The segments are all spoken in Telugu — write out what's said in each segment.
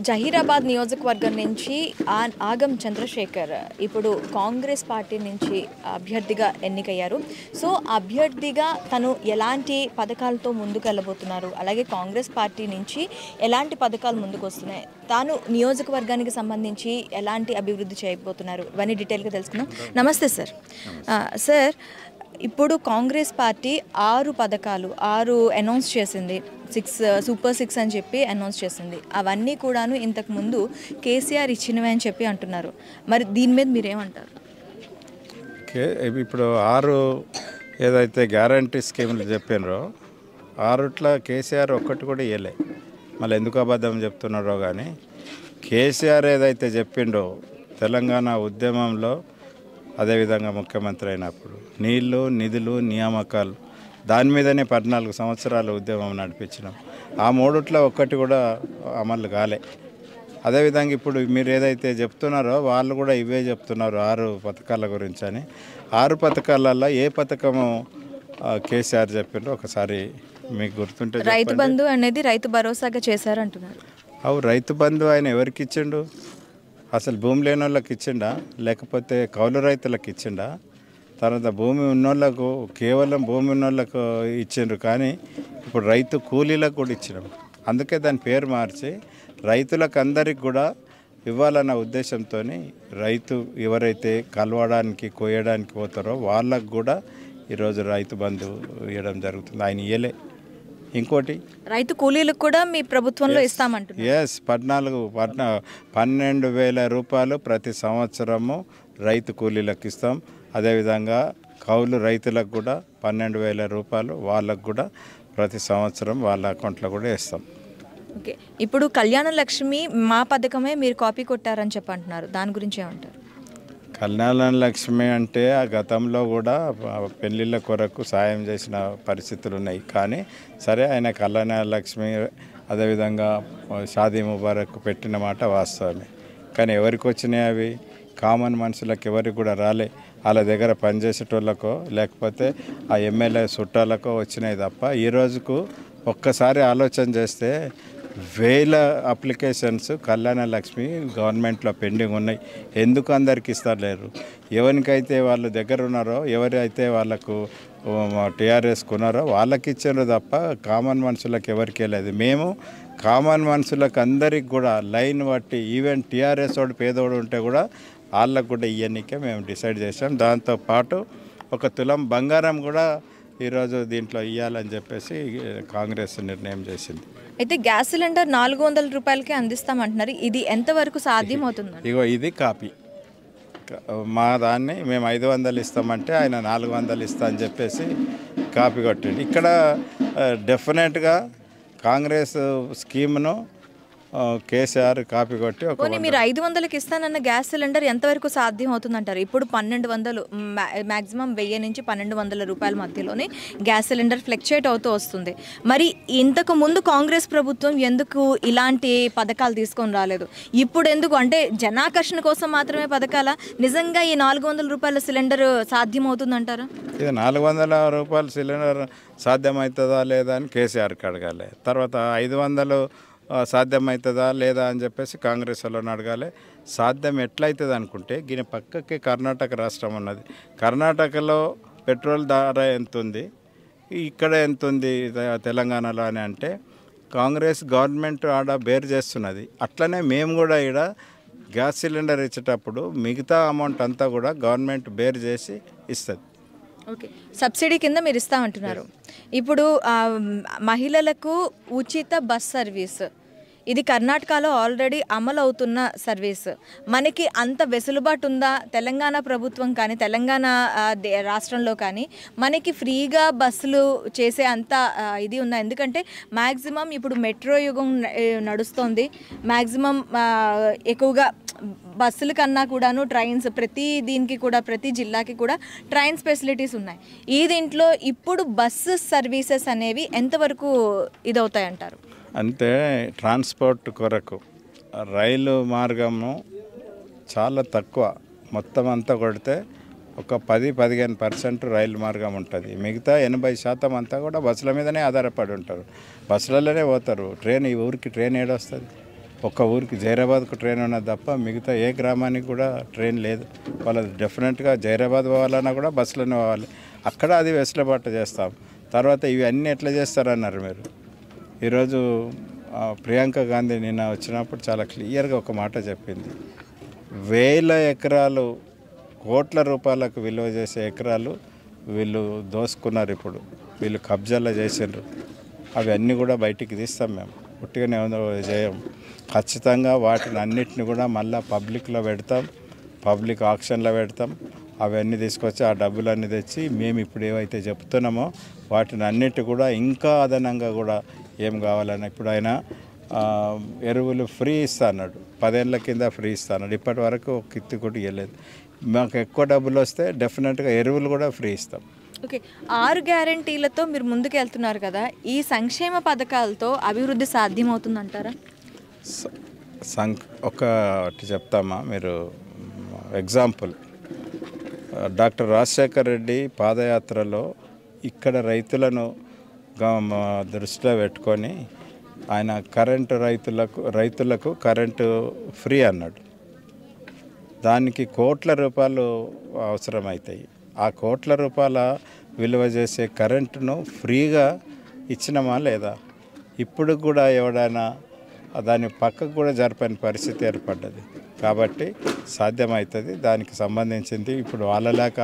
జహీరాబాద్ నియోజకవర్గం నుంచి ఆగం చంద్రశేఖర్ ఇప్పుడు కాంగ్రెస్ పార్టీ నుంచి అభ్యర్థిగా ఎన్నికయ్యారు. సో అభ్యర్థిగా తను ఎలాంటి పథకాలతో ముందుకు వెళ్ళబోతున్నారు, అలాగే కాంగ్రెస్ పార్టీ నుంచి ఎలాంటి పథకాలు ముందుకు వస్తున్నాయి, తాను నియోజకవర్గానికి సంబంధించి ఎలాంటి అభివృద్ధి చేయబోతున్నారు, ఇవన్నీ డీటెయిల్గా తెలుసుకుందాం. నమస్తే సార్. సార్, ఇప్పుడు కాంగ్రెస్ పార్టీ 6 పథకాలు అనౌన్స్ చేసింది. సూపర్ 6 అని చెప్పి అనౌన్స్ చేసింది. అవన్నీ కూడాను ఇంతకుముందు కేసీఆర్ ఇచ్చినవే అని చెప్పి అంటున్నారు. మరి దీని మీద మీరేమంటారు? ఇప్పుడు 6 ఏదైతే గ్యారంటీ స్కీములు చెప్పినరో 6 కేసీఆర్ ఒక్కటి కూడా ఇవ్వలే. మళ్ళీ ఎందుకు అబద్ధం చెప్తున్నారో కానీ కేసీఆర్ ఏదైతే చెప్పిండో తెలంగాణ ఉద్యమంలో, అదేవిధంగా ముఖ్యమంత్రి అయినప్పుడు నీళ్లు, నిధులు, నియామకాలు, దాని మీదనే 14 సంవత్సరాలు ఉద్యమం నడిపించినాం. ఆ 3 ఒక్కటి కూడా అమలు కాలే. అదేవిధంగా ఇప్పుడు మీరు ఏదైతే చెప్తున్నారో వాళ్ళు కూడా ఇవే చెప్తున్నారు 6 పథకాల గురించి అని. 6 పథకాలలో ఏ పథకము కేసీఆర్ చెప్పిండ్రో ఒకసారి మీకు గుర్తుంటే. రైతు బంధు అనేది రైతు భరోసాగా చేశారంటున్నారు. రైతు బంధు ఆయన ఎవరికి ఇచ్చిండు? అసలు భూమి లేని వాళ్ళకి ఇచ్చిండా, లేకపోతే కౌలు రైతులకు ఇచ్చిండా? తర్వాత భూమి ఉన్నోళ్ళకు, కేవలం భూమి ఉన్నోళ్ళకు ఇచ్చిండ్రు. కానీ ఇప్పుడు రైతు కూలీలకు కూడా ఇచ్చినాం. అందుకే దాని పేరు మార్చి రైతులకు అందరికి కూడా ఇవ్వాలన్న ఉద్దేశంతో రైతు ఎవరైతే కలవడానికి, కోయడానికి పోతారో వాళ్ళకు కూడా ఈరోజు రైతు బంధు ఇవ్వడం జరుగుతుంది. ఆయన ఇయ్యలే. ఇంకోటి, రైతు కూలీలకు కూడా మీ ప్రభుత్వంలో ఇస్తామంటున్నారు. 12,000 రూపాయలు ప్రతి సంవత్సరము రైతు కూలీలకు ఇస్తాం. అదేవిధంగా కౌలు రైతులకు కూడా 12,000 రూపాయలు వాళ్ళకు కూడా ప్రతి సంవత్సరం వాళ్ళ అకౌంట్లో కూడా ఇస్తాం. ఓకే, ఇప్పుడు కళ్యాణ లక్ష్మి మా పథకమే మీరు కాపీ కొట్టారని చెప్పంటున్నారు. దాని గురించి ఏమంటారు? కళ్యాణ లక్ష్మి అంటే ఆ గతంలో కూడా పెళ్ళిళ్ళ కొరకు సాయం చేసిన పరిస్థితులు ఉన్నాయి. కానీ సరే, ఆయన కళ్యాణ లక్ష్మి అదేవిధంగా షాదీ ముబారక్ పెట్టిన మాట వాస్తవమే. కానీ ఎవరికి వచ్చినాయి అవి? కామన్ మనుషులకు ఎవరికి కూడా రాలే. వాళ్ళ దగ్గర పనిచేసేటోళ్ళకో లేకపోతే ఆ ఎమ్మెల్యే చుట్టాలకో వచ్చినాయి తప్ప ఈ రోజుకు ఒక్కసారి ఆలోచన చేస్తే 1000 అప్లికేషన్స్ కళ్యాణ లక్ష్మి గవర్నమెంట్లో పెండింగ్ ఉన్నాయి. ఎందుకు అందరికి ఇస్తలేరు? ఎవరికైతే వాళ్ళ దగ్గర ఉన్నారో, ఎవరైతే వాళ్ళకు టీఆర్ఎస్ కొన్నారో వాళ్ళకి ఇచ్చారు తప్ప కామన్ మనుషులకు ఎవరికి లేదు. మేము కామన్ మనుషులకు అందరికి కూడా లైన్ బట్టి, ఈవెన్ టీఆర్ఎస్ వాడు పేదోడు ఉంటే కూడా వాళ్ళకు కూడా ఇవన్నీకే మేము డిసైడ్ చేసాం. దాంతోపాటు 1 తులం బంగారం కూడా ఈరోజు దీంట్లో ఇవ్వాలని చెప్పేసి కాంగ్రెస్ నిర్ణయం చేసింది. అయితే గ్యాస్ సిలిండర్ 400 రూపాయలకే అందిస్తామంటున్నారు. ఇది ఎంతవరకు సాధ్యం అవుతుంది? ఇది కాపీ. మా దాన్ని మేము 500 ఇస్తామంటే ఆయన 400 ఇస్తా అని చెప్పేసి కాపీ కొట్టింది. ఇక్కడ డెఫినెట్గా కాంగ్రెస్ స్కీమ్ను కేసీఆర్ కాపీ కొట్టి మీరు 500కి ఇస్తానన్న గ్యాస్ సిలిండర్ ఎంతవరకు సాధ్యం అవుతుందంటారు? ఇప్పుడు 1200, మ్యాక్సిమం 1000 నుంచి 1200 రూపాయల మధ్యలోనే గ్యాస్ సిలిండర్ ఫ్లక్చుయేట్ అవుతూ వస్తుంది. మరి ఇంతకు ముందు కాంగ్రెస్ ప్రభుత్వం ఎందుకు ఇలాంటి పథకాలు తీసుకొని రాలేదు? ఇప్పుడు ఎందుకు? అంటే జనాకర్షణ కోసం మాత్రమే పథకాల? నిజంగా ఈ 400 రూపాయల సిలిండర్ సాధ్యం అవుతుందంటారా? ఇది 400 రూపాయల సిలిండర్ సాధ్యమవుతుందా లేదా అని కేసీఆర్కి అడగాలి. తర్వాత 500 సాధ్యమవుతుందా లేదా అని చెప్పేసి కాంగ్రెస్ వాళ్ళని అడగాలి. సాధ్యం ఎట్లయితుంది అనుకుంటే, దీని పక్కకి కర్ణాటక రాష్ట్రం ఉన్నది. కర్ణాటకలో పెట్రోల్ ధర ఎంత ఉంది, ఇక్కడ ఎంత ఉంది తెలంగాణలో అని అంటే కాంగ్రెస్ గవర్నమెంట్ ఆడ బేర్ చేస్తున్నది. అట్లనే మేము కూడా ఇక్కడ గ్యాస్ సిలిండర్ ఇచ్చేటప్పుడు మిగతా అమౌంట్ అంతా కూడా గవర్నమెంట్ బేర్ చేసి ఇస్తుంది. ఓకే, సబ్సిడీ కింద మీరు ఇస్తామంటున్నారు. ఇప్పుడు మహిళలకు ఉచిత బస్ సర్వీస్, ఇది కర్ణాటకలో ఆల్రెడీ అమలు అవుతున్న సర్వీస్. మనకి అంత వెసులుబాటు ఉందా? తెలంగాణ ప్రభుత్వం కానీ, తెలంగాణ రాష్ట్రంలో కానీ మనకి ఫ్రీగా బస్సులు చేసే అంత ఇది ఉందా? ఎందుకంటే మ్యాక్సిమం ఇప్పుడు మెట్రో యుగం నడుస్తోంది. మ్యాక్సిమం ఎక్కువగా బస్సుల కన్నా కూడాను ట్రైన్స్, ప్రతి దీనికి కూడా, ప్రతి జిల్లాకి కూడా ట్రైన్స్ ఫెసిలిటీస్ ఉన్నాయి. ఈ దీంట్లో ఇప్పుడు బస్సు సర్వీసెస్ అనేవి ఎంతవరకు ఇదవుతాయంటారు? అంటే ట్రాన్స్పోర్ట్ కొరకు రైలు మార్గము చాలా తక్కువ. మొత్తం అంతా కొడితే ఒక 10-15% రైలు మార్గం ఉంటుంది. మిగతా 80% అంతా కూడా బస్సుల మీదనే ఆధారపడి ఉంటారు. బస్సులలోనే పోతారు. ట్రైన్, ఈ ఊరికి ట్రైన్ ఏడొస్తుంది? ఒక్క ఊరికి జైరాబాద్కు ట్రైన్ ఉన్నది తప్ప మిగతా ఏ గ్రామానికి కూడా ట్రైన్ లేదు. వాళ్ళు డెఫినెట్గా జైరాబాద్ పోవాలన్నా కూడా బస్సులోనే పోవాలి. అక్కడ అది వెసులుబాటు చేస్తాం. తర్వాత ఇవి అన్నీ ఎట్లా చేస్తారన్నారు మీరు. ఈరోజు ప్రియాంక గాంధీ నిన్న వచ్చినప్పుడు చాలా క్లియర్గా ఒక మాట చెప్పింది. 1000 ఎకరాలు కోట్ల రూపాయలకు విలువ చేసే ఎకరాలు వీళ్ళు దోసుకున్నారు. ఇప్పుడు వీళ్ళు కబ్జాలో చేసిండ్రు. అవి అన్నీ కూడా బయటికి తీస్తాం. మేము పుట్టిగానే చేయం. ఖచ్చితంగా వాటిని అన్నిటిని కూడా మళ్ళీ పబ్లిక్లో పెడతాం, పబ్లిక్ ఆక్షన్లో పెడతాం. అవన్నీ తీసుకొచ్చి ఆ డబ్బులన్నీ తెచ్చి మేము ఇప్పుడు ఏవైతే చెప్తున్నామో వాటిని అన్నిటి కూడా ఇంకా అదనంగా కూడా ఏం కావాలన్నా ఇప్పుడు ఆయన ఎరువులు ఫ్రీ ఇస్తా అన్నాడు. 10 ఏళ్ళ కింద ఫ్రీ ఇస్తా అన్నాడు. ఇప్పటి వరకు ఒక కిత్తి కూడా ఇవ్వలేదు. మాకు ఎక్కువ డబ్బులు వస్తే డెఫినెట్గా ఎరువులు కూడా ఫ్రీ ఇస్తాం. ఓకే, 6 గ్యారంటీలతో మీరు ముందుకు వెళ్తున్నారు కదా, ఈ సంక్షేమ పథకాలతో అభివృద్ధి సాధ్యమవుతుందంటారా? ఒకటి చెప్తామా మీరు ఎగ్జాంపుల్. డాక్టర్ రాజశేఖర్ రెడ్డి పాదయాత్రలో ఇక్కడ రైతులను దృష్టిలో పెట్టుకొని ఆయన రైతులకు కరెంటు ఫ్రీ అన్నాడు. దానికి కోట్ల రూపాయలు అవసరమవుతాయి. ఆ కోట్ల రూపాయల విలువ చేసే కరెంటును ఫ్రీగా ఇచ్చినమా లేదా? ఇప్పుడు కూడా ఎవడైనా దాని పక్కకు కూడా జరపని పరిస్థితి ఏర్పడ్డది. కాబట్టి సాధ్యమవుతుంది. దానికి సంబంధించింది ఇప్పుడు వాళ్ళలాక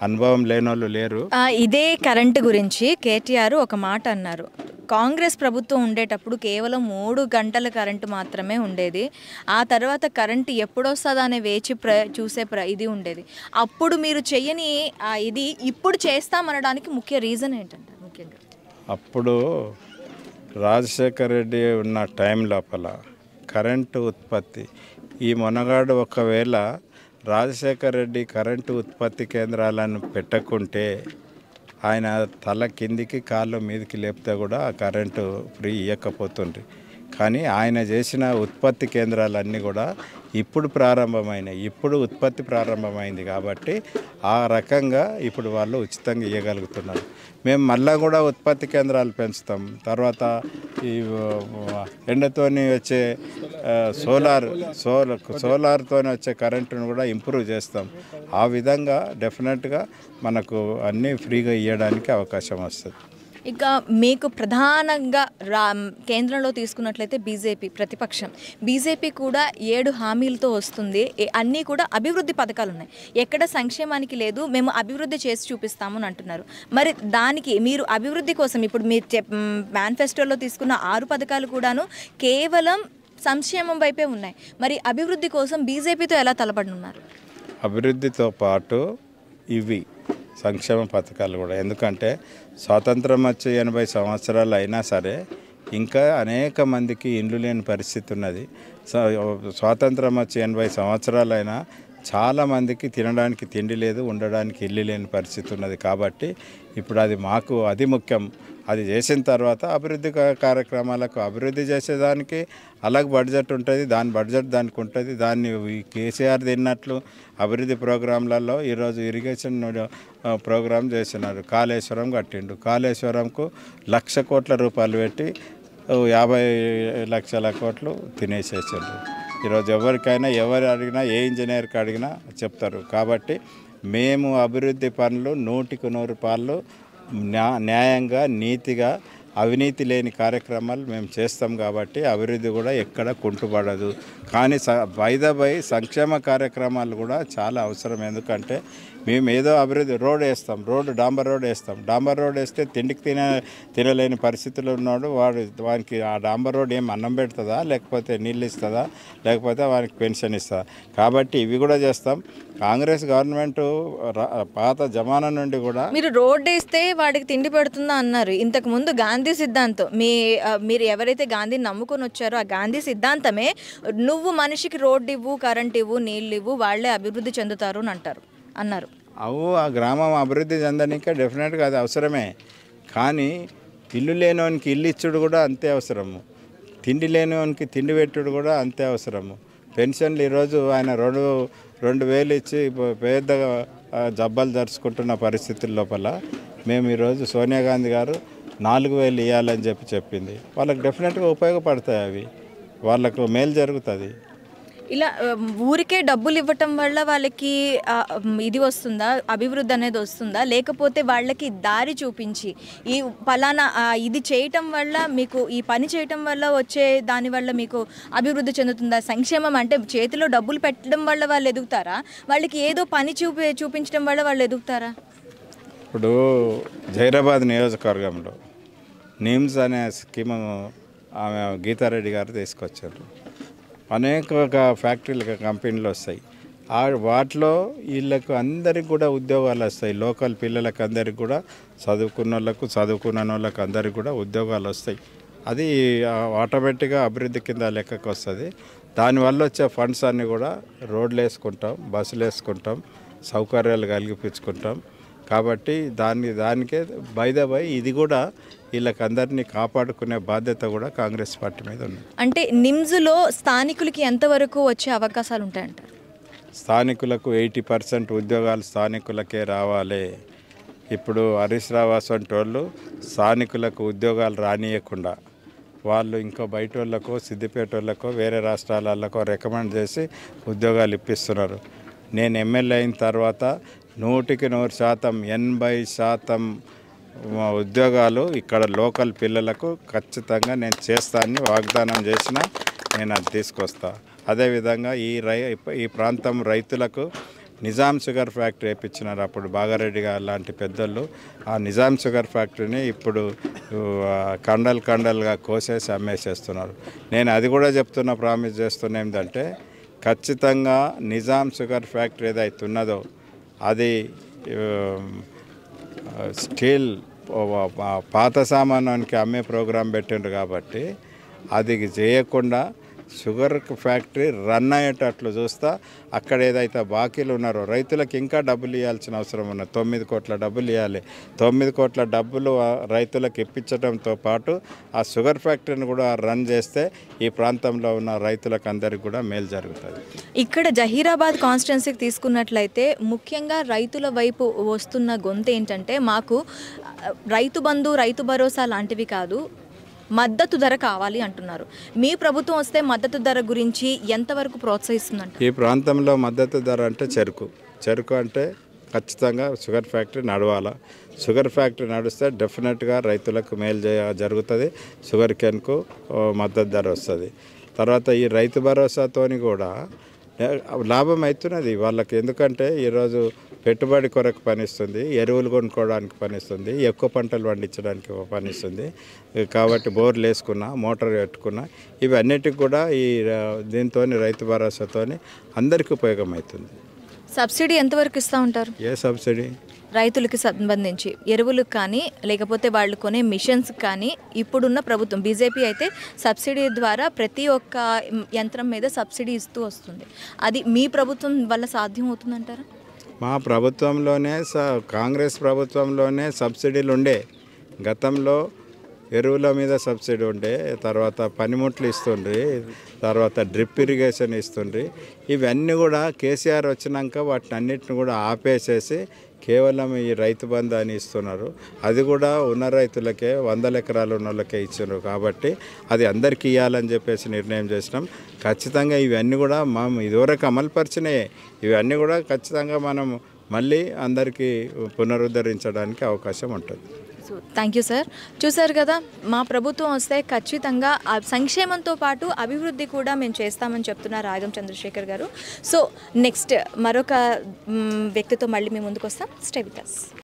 అనుభవం లేనోళ్ళు లేరు. ఇదే కరెంటు గురించి కేటీఆర్ ఒక మాట అన్నారు. కాంగ్రెస్ ప్రభుత్వం ఉండేటప్పుడు కేవలం 3 గంటల కరెంటు మాత్రమే ఉండేది. ఆ తర్వాత కరెంటు ఎప్పుడొస్తుందా అనే వేచి చూసే ఇది ఉండేది. అప్పుడు మీరు చెయ్యని ఇది ఇప్పుడు చేస్తామనడానికి ముఖ్య రీజన్ ఏంటంటే? ముఖ్యంగా అప్పుడు రాజశేఖర్ రెడ్డి ఉన్న టైం లోపల కరెంటు ఉత్పత్తి ఈ మొనగాడు ఒకవేళ రాజశేఖర్ రెడ్డి కరెంటు ఉత్పత్తి కేంద్రాలను పెట్టకుంటే ఆయన తల కిందికి కాళ్ళు మీదకి లేపితే కూడా ఆ కరెంటు ఫ్రీ ఇవ్వకపోతుండ్రి. కానీ ఆయన చేసిన ఉత్పత్తి కేంద్రాలన్నీ కూడా ఇప్పుడు ప్రారంభమైనాయి. ఇప్పుడు ఉత్పత్తి ప్రారంభమైంది కాబట్టి ఆ రకంగా ఇప్పుడు వాళ్ళు ఉచితంగా ఇవ్వగలుగుతున్నారు. మేము మళ్ళా కూడా ఉత్పత్తి కేంద్రాలు పెంచుతాం. తర్వాత ఈ ఎండతోని వచ్చే సోలార్తో వచ్చే కరెంటును కూడా ఇంప్రూవ్ చేస్తాం. ఆ విధంగా డెఫినెట్గా మనకు అన్నీ ఫ్రీగా ఇవ్వడానికి అవకాశం వస్తుంది. ఇక మీకు ప్రధానంగా కేంద్రంలో తీసుకున్నట్లయితే బీజేపీ ప్రతిపక్షం. బీజేపీ కూడా 7 హామీలతో వస్తుంది. అన్నీ కూడా అభివృద్ధి పథకాలు ఉన్నాయి. ఎక్కడ సంక్షేమానికి లేదు, మేము అభివృద్ధి చేసి చూపిస్తాము అని అంటున్నారు. మరి దానికి మీరు అభివృద్ధి కోసం ఇప్పుడు మీరు మేనిఫెస్టోలో తీసుకున్న 6 పథకాలు కూడాను కేవలం సంక్షేమం వైపే ఉన్నాయి. మరి అభివృద్ధి కోసం బీజేపీతో ఎలా తలపడనున్నారు? అభివృద్ధితో పాటు ఇవి సంక్షేమ పథకాలు కూడా. ఎందుకంటే స్వాతంత్రం వచ్చి 80 సంవత్సరాలు అయినా సరే ఇంకా అనేక మందికి ఇండ్లు లేని పరిస్థితి ఉన్నది. స్వాతంత్రం వచ్చి 80 సంవత్సరాలు అయినా చాలామందికి తినడానికి తిండి లేదు, ఉండడానికి ఇల్లు లేని పరిస్థితి ఉన్నది. కాబట్టి ఇప్పుడు అది ముఖ్యం. అది చేసిన తర్వాత అభివృద్ధి కార్యక్రమాలకు అభివృద్ధి చేసేదానికి అలాగే బడ్జెట్ ఉంటుంది. దాని బడ్జెట్ దానికి ఉంటుంది. దాన్ని కేసీఆర్ తిన్నట్లు అభివృద్ధి ప్రోగ్రాంలలో ఈరోజు ఇరిగేషన్ ప్రోగ్రాం చేస్తున్నారు. కాళేశ్వరం కట్టిండు. కాళేశ్వరంకు 1,00,000 కోట్ల రూపాయలు పెట్టి 50 లక్షల కోట్లు తినేసేసారు. ఈరోజు ఎవరు అడిగినా ఏ ఇంజనీర్కి అడిగినా చెప్తారు. కాబట్టి మేము అభివృద్ధి పనులు 100కి 100 పాళ్ళు న్యాయంగా నీతిగా అవినీతి లేని కార్యక్రమాలు మేము చేస్తాం. కాబట్టి అభివృద్ధి కూడా ఎక్కడ కుంటుపడదు. కానీ సంక్షేమ కార్యక్రమాలు కూడా చాలా అవసరం. ఎందుకంటే మేము ఏదో అభివృద్ధి డాంబర్ రోడ్ వేస్తాం. డాంబర్ రోడ్ వేస్తే తిండికి తినలేని పరిస్థితులు ఉన్నాడు వానికి ఆ డాంబర్ రోడ్ ఏం అన్నం పెడుతుందా, లేకపోతే నీళ్ళు ఇస్తుందా, లేకపోతే వానికి పెన్షన్ ఇస్తుందా? కాబట్టి ఇవి కూడా చేస్తాం. కాంగ్రెస్ గవర్నమెంట్ పాత జమానా నుండి కూడా మీరు రోడ్ వేస్తే వాడికి తిండి పెడుతుందా అన్నారు. ఇంతకుముందు గాంధీ సిద్ధాంతం మీరు ఎవరైతే గాంధీని నమ్ముకొని వచ్చారో ఆ గాంధీ సిద్ధాంతమే నువ్వు మనిషికి రోడ్డు ఇవ్వు, కరెంట్ ఇవ్వు, నీళ్ళు ఇవ్వు, వాళ్ళే అభివృద్ధి చెందుతారు అని అన్నారు. ఆ గ్రామం అభివృద్ధి చెందడానికే డెఫినెట్గా అది అవసరమే. కానీ ఇల్లు లేనివానికి ఇల్లు ఇచ్చుడు కూడా అంతే అవసరము. తిండి లేనివానికి తిండి పెట్టుడు కూడా అంతే అవసరము. పెన్షన్లు ఈరోజు ఆయన 2,000 ఇచ్చి పెద్దగా జబ్బాలు జరుచుకుంటున్న పరిస్థితుల లోపల మేము ఈరోజు సోనియా గాంధీ గారు 4,000 ఇవ్వాలని చెప్పింది. వాళ్ళకి డెఫినెట్గా ఉపయోగపడతాయి అవి. వాళ్ళకు మేలు జరుగుతుంది. ఇలా ఊరికే డబ్బులు ఇవ్వటం వల్ల వాళ్ళకి ఇది వస్తుందా, అభివృద్ధి అనేది వస్తుందా, లేకపోతే వాళ్ళకి దారి చూపించి ఈ పలానా ఇది చేయటం వల్ల మీకు ఈ పని చేయటం వల్ల వచ్చే దానివల్ల మీకు అభివృద్ధి చెందుతుందా? సంక్షేమం అంటే చేతిలో డబ్బులు పెట్టడం వల్ల వాళ్ళు ఎదుగుతారా, వాళ్ళకి ఏదో పని చూపించడం వల్ల వాళ్ళు ఎదుగుతారా? ఇప్పుడు జైరాబాద్ నియోజకవర్గంలో నిమ్స్ అనే స్కీము ఆమె గీతారెడ్డి గారు తీసుకొచ్చారు. అనేక ఫ్యాక్టరీలు కంపెనీలు వస్తాయి. వాటిలో వీళ్ళకు అందరికి కూడా ఉద్యోగాలు వస్తాయి. లోకల్ పిల్లలకు అందరికి కూడా చదువుకున్న వాళ్ళకు అందరికి కూడా ఉద్యోగాలు వస్తాయి. అది ఆటోమేటిక్గా అభివృద్ధి కింద లెక్కకు వస్తుంది. దానివల్ల వచ్చే ఫండ్స్ అన్నీ కూడా రోడ్లు వేసుకుంటాం, బస్సులు వేసుకుంటాం, సౌకర్యాలు కలిగిపించుకుంటాం. కాబట్టి దానికే బై ఇది కూడా వీళ్ళకందరినీ కాపాడుకునే బాధ్యత కూడా కాంగ్రెస్ పార్టీ మీద ఉంది. అంటే నిమ్స్లో స్థానికులకి ఎంతవరకు వచ్చే అవకాశాలు ఉంటాయంటారు? స్థానికులకు 80% ఉద్యోగాలు స్థానికులకే రావాలి. ఇప్పుడు హరీష్ రావు అసంటి వాళ్ళు స్థానికులకు ఉద్యోగాలు రానియకుండా వాళ్ళు ఇంకా బయట వాళ్ళకో సిద్దిపేట వాళ్ళకో వేరే రాష్ట్రాలకో రికమెండ్ చేసి ఉద్యోగాలు ఇప్పిస్తున్నారు. నేను ఎమ్మెల్యే అయిన తర్వాత 100% 80% ఉద్యోగాలు ఇక్కడ లోకల్ పిల్లలకు ఖచ్చితంగా నేను చేస్తానని వాగ్దానం చేసిన నేను అది తీసుకొస్తా. అదేవిధంగా ఈ ప్రాంతం రైతులకు నిజాం షుగర్ ఫ్యాక్టరీ వేయించినారు. అప్పుడు బాగారెడ్డి గారు లాంటి పెద్దలు ఆ నిజాం షుగర్ ఫ్యాక్టరీని ఇప్పుడు కండలుగా కోసేసి అమ్మేసేస్తున్నారు. నేను అది కూడా చెప్తున్నా, ప్రామిస్ చేస్తున్నా ఏంటంటే ఖచ్చితంగా నిజాం షుగర్ ఫ్యాక్టరీ ఏదైతే ఉన్నదో అది స్టీల్ పాత సామానానికి అమ్మే ప్రోగ్రాం పెట్టిండ్రు. కాబట్టి అది చేయకుండా షుగర్ ఫ్యాక్టరీ రన్ అయ్యేటట్లు చూస్తా. అక్కడ ఏదైతే బాకీలు ఉన్నారో రైతులకు ఇంకా డబ్బులు ఇవ్వాల్సిన అవసరం ఉన్నది. 9 కోట్ల డబ్బులు ఇవ్వాలి. 9 కోట్ల డబ్బులు రైతులకు ఇప్పించడంతో పాటు ఆ షుగర్ ఫ్యాక్టరీని కూడా రన్ చేస్తే ఈ ప్రాంతంలో ఉన్న రైతులకు అందరికీ కూడా మేలు జరుగుతుంది. ఇక్కడ జహీరాబాద్ కాన్స్టిట్యున్సీకి తీసుకున్నట్లయితే ముఖ్యంగా రైతుల వైపు వస్తున్న గొంతు ఏంటంటే మాకు రైతు బంధు, రైతు భరోసా లాంటివి కాదు, మద్దతు ధర కావాలి అంటున్నారు. మీ ప్రభుత్వం వస్తే మద్దతు ధర గురించి ఎంతవరకు ప్రోత్సహిస్తుందంట? ఈ ప్రాంతంలో మద్దతు ధర అంటే చెరుకు అంటే ఖచ్చితంగా షుగర్ ఫ్యాక్టరీ నడవాలా. షుగర్ ఫ్యాక్టరీ నడిస్తే డెఫినెట్గా రైతులకు మేలు జరుగుతుంది. షుగర్ కేన్కు మద్దతు ధర వస్తుంది. తర్వాత ఈ రైతు భరోసాతోని కూడా లాభం అవుతున్నది వాళ్ళకి. ఎందుకంటే ఈరోజు పెట్టుబడి కొరకు పనిస్తుంది, ఎరువులు కొనుక్కోవడానికి పనిస్తుంది, ఎక్కువ పంటలు పండించడానికి పనిస్తుంది. కాబట్టి బోర్లు వేసుకున్నా, మోటార్ పెట్టుకున్నా ఇవన్నిటికి కూడా ఈ దీంతో రైతు భరోసాతో అందరికీ ఉపయోగం అవుతుంది. సబ్సిడీ ఎంతవరకు ఇస్తూ ఉంటారు? ఏ సబ్సిడీ? రైతులకి సంబంధించి ఎరువులకు కానీ లేకపోతే వాళ్ళు కొనే మిషన్స్ కానీ ఇప్పుడున్న ప్రభుత్వం బీజేపీ అయితే సబ్సిడీ ద్వారా ప్రతి ఒక్క యంత్రం మీద సబ్సిడీ ఇస్తూ వస్తుంది. అది మీ ప్రభుత్వం వల్ల సాధ్యం అవుతుందంటారా? మా ప్రభుత్వంలోనే కాంగ్రెస్ ప్రభుత్వంలోనే సబ్సిడీలు ఉండే. గతంలో ఎరువుల మీద సబ్సిడీ ఉండే, తర్వాత పనిముట్లు ఇస్తుండ్రి, తర్వాత డ్రిప్ ఇరిగేషన్ ఇస్తుండ్రి. ఇవన్నీ కూడా కేసీఆర్ వచ్చినాక వాటిని అన్నిటిని కూడా ఆపేసేసి కేవలం ఈ రైతు బంధు అని ఇస్తున్నారు. అది కూడా ఉన్న రైతులకే 100 ఎకరాలు ఉన్న వాళ్ళకే ఇచ్చారు. కాబట్టి అది అందరికీ ఇవ్వాలని చెప్పేసి నిర్ణయం చేసినాం. ఖచ్చితంగా ఇవన్నీ కూడా మనం ఇదివరకు అమలుపరిచినాయి. ఇవన్నీ కూడా ఖచ్చితంగా మనం మళ్ళీ అందరికీ పునరుద్ధరించడానికి అవకాశం ఉంటుంది. Thank you sir. చూసారు కదా, మా ప్రభుత్వం వస్తే ఖచ్చితంగా సంక్షేమంతో పాటు అభివృద్ధి కూడా మేము చేస్తామని చెప్తున్నారు రాగం చంద్రశేఖర్ గారు. సో నెక్స్ట్ మరొక వ్యక్తితో మళ్ళీ మేము ముందుకు వస్తాం. Stay with us.